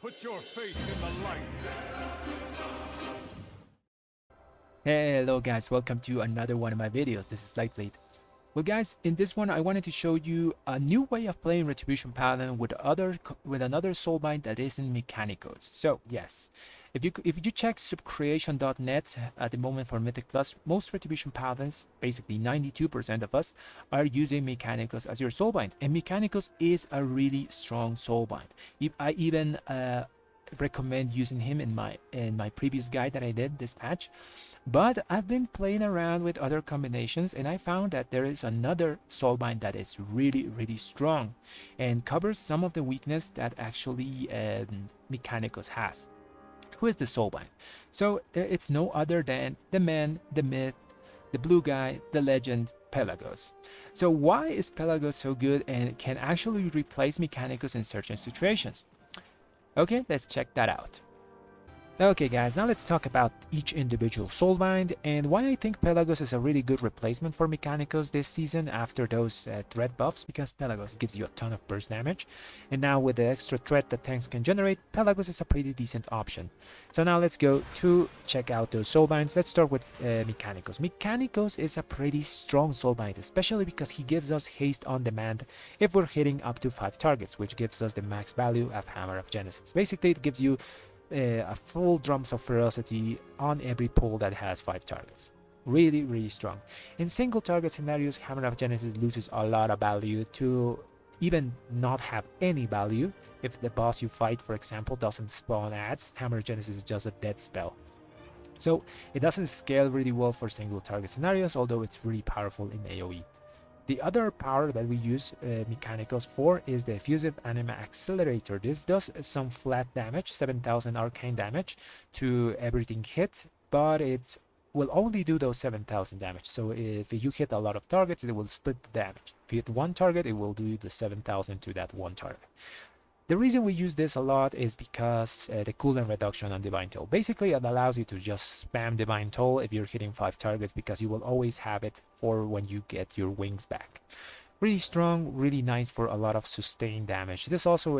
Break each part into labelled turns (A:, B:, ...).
A: Put your faith in the light.
B: Hello guys, welcome to another one of my videos. This is Lightblade. Well guys, in this one I wanted to show you a new way of playing Retribution Paladin with another soulbind that isn't Mikanikos. So yes, if you check subcreation.net at the moment for Mythic Plus, most Retribution Paladins, basically 92% of us, are using Mikanikos as your soulbind, and Mikanikos is a really strong soulbind. I even recommend using him in my previous guide that I did this patch, but I've been playing around with other combinations and I found that there is another soulbind that is really strong and covers some of the weakness that actually Mikanikos has. Who is the soulbind? So it's no other than the man, the myth, the blue guy, the legend, Pelagos. So why is Pelagos so good and can actually replace Mikanikos in certain situations? Okay, let's check that out. Okay guys, now let's talk about each individual soulbind and why I think Pelagos is a really good replacement for Mikanikos this season after those threat buffs, because Pelagos gives you a ton of burst damage, and now with the extra threat that tanks can generate, Pelagos is a pretty decent option. So now let's go to check out those soulbinds. Let's start with Mikanikos. Mikanikos is a pretty strong soulbind, especially because he gives us haste on demand if we're hitting up to 5 targets, which gives us the max value of Hammer of Genesis. Basically it gives you a full Drums of Ferocity on every pull that has 5 targets. Really strong. In single target scenarios, Hammer of Genesis loses a lot of value to even not have any value. If the boss you fight, for example, doesn't spawn adds, Hammer of Genesis is just a dead spell. So it doesn't scale really well for single target scenarios, although it's really powerful in AoE. The other power that we use Mikanikos for is the Effusive Anima Accelerator. This does some flat damage, 7000 arcane damage to everything hit, but it will only do those 7000 damage. So if you hit a lot of targets, it will split the damage. If you hit one target, it will do the 7000 to that one target. The reason we use this a lot is because the cooldown reduction on Divine Toll. Basically, it allows you to just spam Divine Toll if you're hitting 5 targets, because you will always have it for when you get your wings back. Really strong, really nice for a lot of sustained damage. This also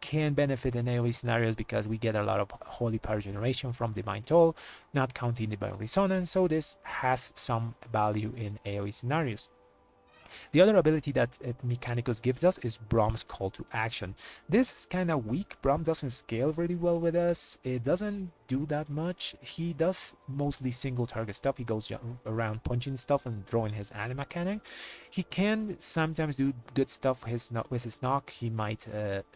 B: can benefit in AoE scenarios because we get a lot of Holy Power generation from Divine Toll, not counting Divine Resonance, so this has some value in AoE scenarios. The other ability that Mikanikos gives us is Brom's Call to Action. This is kind of weak. Brom doesn't scale really well with us. It doesn't do that much. He does mostly single target stuff. He goes around punching stuff and throwing his anima cannon. He can sometimes do good stuff with his knock. He might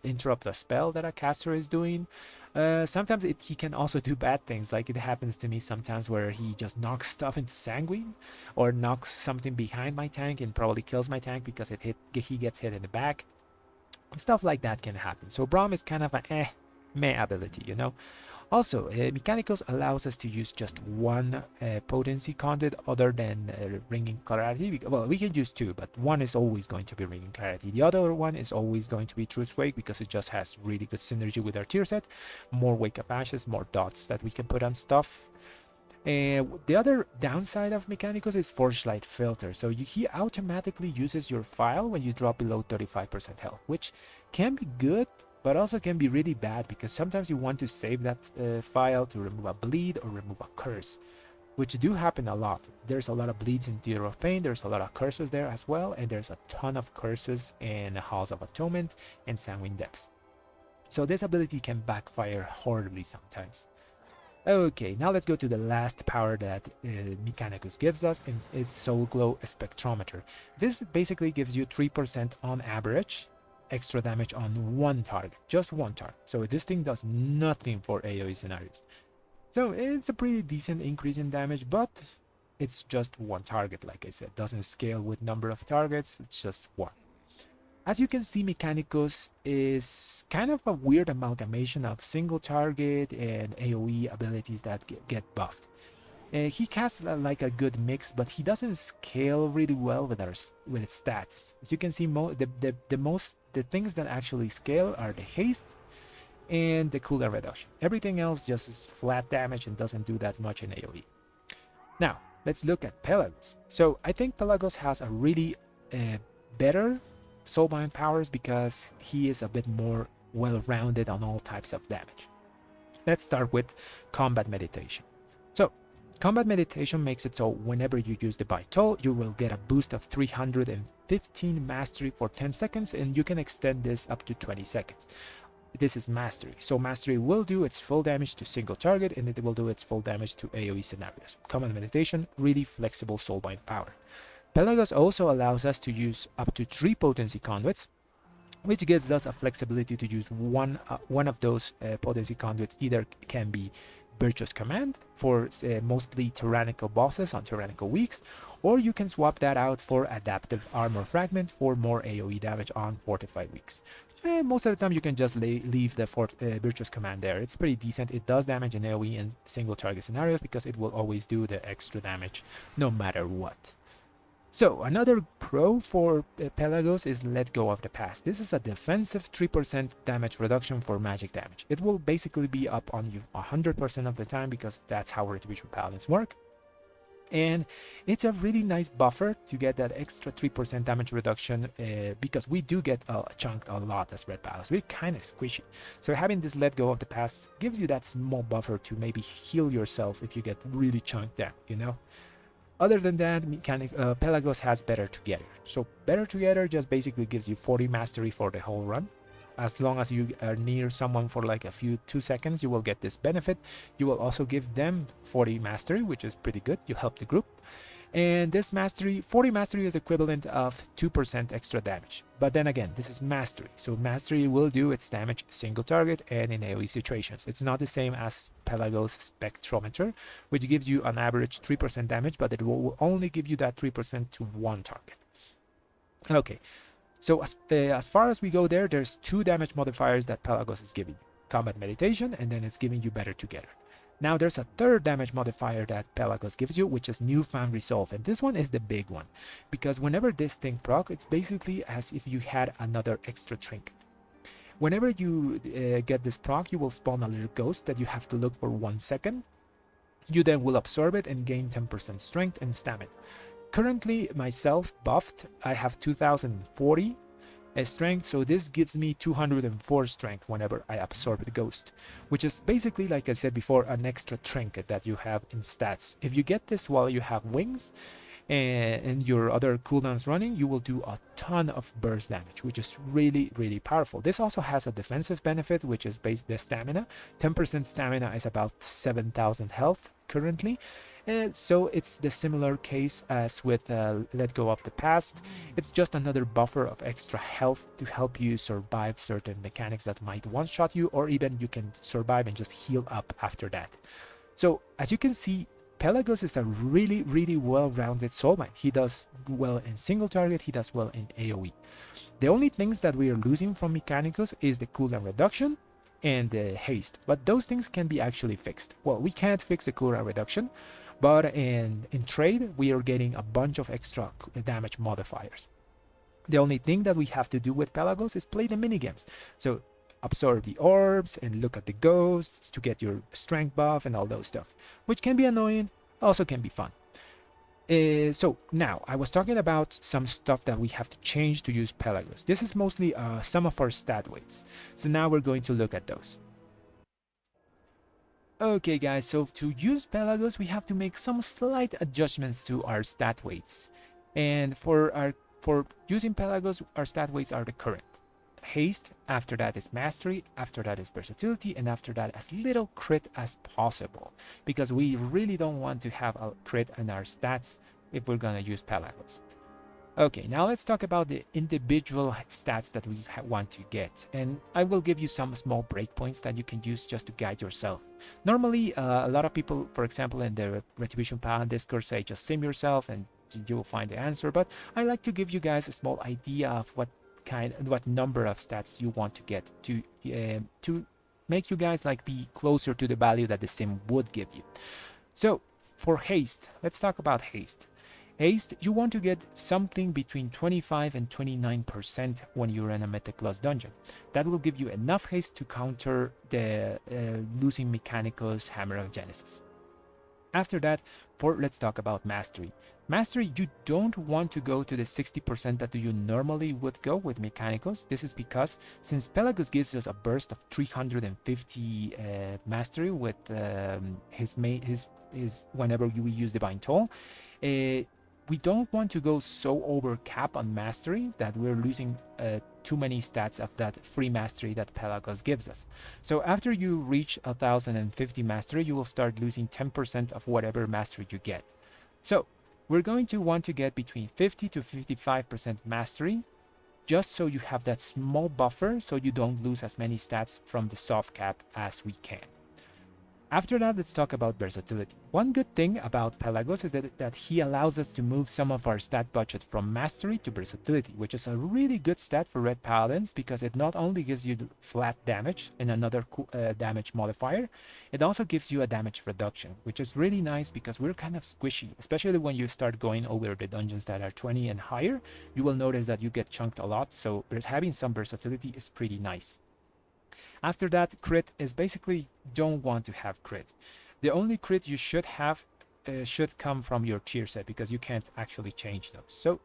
B: interrupt a spell that a caster is doing. Sometimes he can also do bad things, like it happens to me sometimes where he just knocks stuff into Sanguine or knocks something behind my tank and probably kills my tank because he gets hit in the back. Stuff like that can happen. So Braum is kind of an meh ability, you know. Also, Mikanikos allows us to use just one potency conduit other than Ringing Clarity. Well, we can use 2, but one is always going to be Ringing Clarity. The other one is always going to be Truth Wake because it just has really good synergy with our tier set. More Wake of Ashes, more dots that we can put on stuff. The other downside of Mikanikos is Forge Light Filter. So he automatically uses your file when you drop below 35% health, which can be good, but also can be really bad because sometimes you want to save that file to remove a bleed or remove a curse, which do happen a lot. There's a lot of bleeds in Theater of Pain, there's a lot of curses there as well, and there's a ton of curses in Halls of Atonement and Sanguine Depths. So this ability can backfire horribly sometimes. Okay, now let's go to the last power that Mikanikos gives us, and it's Soul Glow Spectrometer. This basically gives you 3% on average extra damage on one target, just one target. So this thing does nothing for AoE scenarios. So it's a pretty decent increase in damage, but it's just one target, like I said. Doesn't scale with number of targets, it's just one. As you can see, Mikanikos is kind of a weird amalgamation of single target and AoE abilities that get buffed. He casts like a good mix, but he doesn't scale really well with his stats. As you can see, the things that actually scale are the haste and the cooldown reduction. Everything else just is flat damage and doesn't do that much in AoE. Now let's look at Pelagos. So I think Pelagos has a really better soulbind powers because he is a bit more well-rounded on all types of damage. Let's start with combat meditation. So combat meditation makes it so whenever you use the bite toll, you will get a boost of 315 mastery for 10 seconds, and you can extend this up to 20 seconds. This is mastery. So mastery will do its full damage to single target, and it will do its full damage to AoE scenarios. Combat meditation, really flexible soulbind power. Pelagos also allows us to use up to 3 potency conduits, which gives us a flexibility to use one of those potency conduits. Either can be Virtuous Command for mostly tyrannical bosses on tyrannical weeks, or you can swap that out for Adaptive Armor Fragment for more AoE damage on fortified weeks. Most of the time you can just leave the Virtuous Command there. It's pretty decent. It does damage in AoE and single target scenarios because it will always do the extra damage no matter what. So another pro for Pelagos is Let Go of the Past. This is a defensive 3% damage reduction for magic damage. It will basically be up on you 100% of the time because that's how Retribution Paladins work. And it's a really nice buffer to get that extra 3% damage reduction because we do get chunked a lot as Red Paladins. We're kind of squishy. So having this Let Go of the Past gives you that small buffer to maybe heal yourself if you get really chunked down, you know? Other than that, Pelagos has Better Together. So Better Together just basically gives you 40 mastery for the whole run. As long as you are near someone for like a few 2 seconds, you will get this benefit. You will also give them 40 mastery, which is pretty good. You help the group. And this mastery, 40 mastery is equivalent of 2% extra damage. But then again, this is mastery. So mastery will do its damage single target and in AoE situations. It's not the same as Pelagos Spectrometer, which gives you on average 3% damage, but it will only give you that 3% to one target. Okay, so as far as we go there's 2 damage modifiers that Pelagos is giving you. Combat Meditation, and then it's giving you Better Together. Now there's a 3rd damage modifier that Pelagos gives you, which is Newfound Resolve, and this one is the big one, because whenever this thing proc, it's basically as if you had another extra trinket. Whenever you get this proc, you will spawn a little ghost that you have to look for 1 second. You then will absorb it and gain 10% strength and stamina. Currently, myself buffed, I have 2040 strength, so this gives me 204 strength whenever I absorb the ghost, which is basically, like I said before, an extra trinket that you have in stats. If you get this while you have wings and your other cooldowns running, you will do a ton of burst damage, which is really, really powerful. This also has a defensive benefit, which is based the stamina. 10% stamina is about 7,000 health currently. So it's the similar case as with Let Go of the Past. It's just another buffer of extra health to help you survive certain mechanics that might one-shot you, or even you can survive and just heal up after that. So as you can see, Pelagos is a really, really well-rounded soulbind. He does well in single target, he does well in AoE. The only things that we are losing from Mikanikos is the cooldown reduction and the haste, but those things can be actually fixed. Well, we can't fix the cooldown reduction, but in trade, we are getting a bunch of extra damage modifiers. The only thing that we have to do with Pelagos is play the minigames. So absorb the orbs and look at the ghosts to get your strength buff and all those stuff, which can be annoying, also can be fun. So now, I was talking about some stuff that we have to change to use Pelagos. This is mostly some of our stat weights. So now we're going to look at those. Okay guys, so to use Pelagos, we have to make some slight adjustments to our stat weights. And for using Pelagos, our stat weights are the current. Haste, after that is mastery, after that is versatility, and after that as little crit as possible, because we really don't want to have a crit in our stats if we're gonna use Pelagos. Okay, now let's talk about the individual stats that we want to get, and I will give you some small breakpoints that you can use just to guide yourself. Normally, a lot of people, for example, in the Retribution Paladin Discord say just sim yourself and you will find the answer, but I like to give you guys a small idea of what number of stats you want to get to make you guys like be closer to the value that the sim would give you. So for haste, let's talk about haste. Haste, you want to get something between 25 and 29% when you're in a Mythiclus dungeon. That will give you enough haste to counter the losing Mikanikos Hammer of Genesis. After that, let's talk about mastery. Mastery, you don't want to go to the 60% that you normally would go with Mikanikos. This is because since Pelagos gives us a burst of 350 mastery with his whenever we use Divine Toll, we don't want to go so over cap on mastery that we're losing too many stats of that free mastery that Pelagos gives us. So after you reach 1050 mastery, you will start losing 10% of whatever mastery you get. So we're going to want to get between 50 to 55% mastery, just so you have that small buffer so you don't lose as many stats from the soft cap as we can. After that, let's talk about versatility. One good thing about Pelagos is that he allows us to move some of our stat budget from mastery to versatility, which is a really good stat for red paladins because it not only gives you flat damage and another damage modifier, it also gives you a damage reduction, which is really nice because we're kind of squishy, especially when you start going over the dungeons that are 20 and higher. You will notice that you get chunked a lot, so having some versatility is pretty nice. After that, crit is basically don't want to have crit. The only crit you should have should come from your tier set because you can't actually change those. So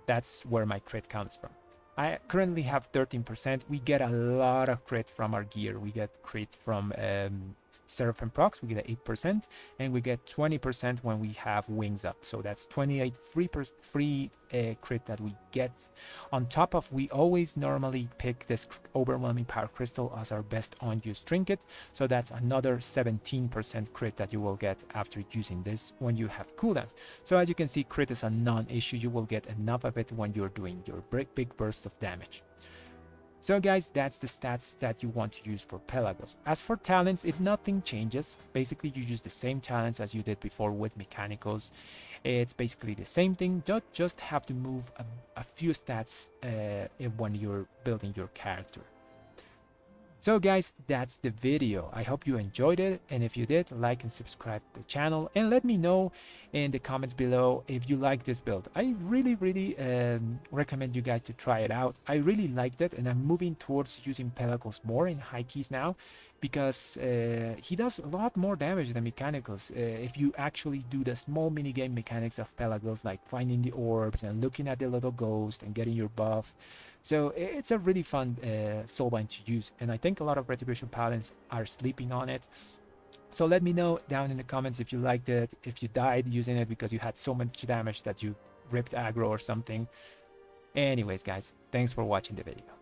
B: that's where my crit comes from. I currently have 13%. We get a lot of crit from our gear. We get crit from Seraphim procs, we get 8%, and we get 20% when we have wings up. So that's 28 free crit that we get. On top of, we always normally pick this overwhelming power crystal as our best on-use trinket. So that's another 17% crit that you will get after using this when you have cooldowns. So as you can see, crit is a non-issue. You will get enough of it when you're doing your big bursts of damage. So guys, that's the stats that you want to use for Pelagos. As for talents, nothing changes. Basically, you use the same talents as you did before with Mikanikos. It's basically the same thing, just have to move a few stats when you're building your character. So guys, that's the video. I hope you enjoyed it, and if you did, like and subscribe to the channel, and let me know in the comments below if you like this build. I really recommend you guys to try it out. I really liked it, and I'm moving towards using Pelagos more in high keys now because he does a lot more damage than Mikanikos. If you actually do the small minigame mechanics of Pelagos, like finding the orbs and looking at the little ghost and getting your buff. So it's a really fun soulbind to use, and I think a lot of Retribution Paladins are sleeping on it. So let me know down in the comments if you liked it, if you died using it because you had so much damage that you ripped aggro or something. Anyways guys, thanks for watching the video.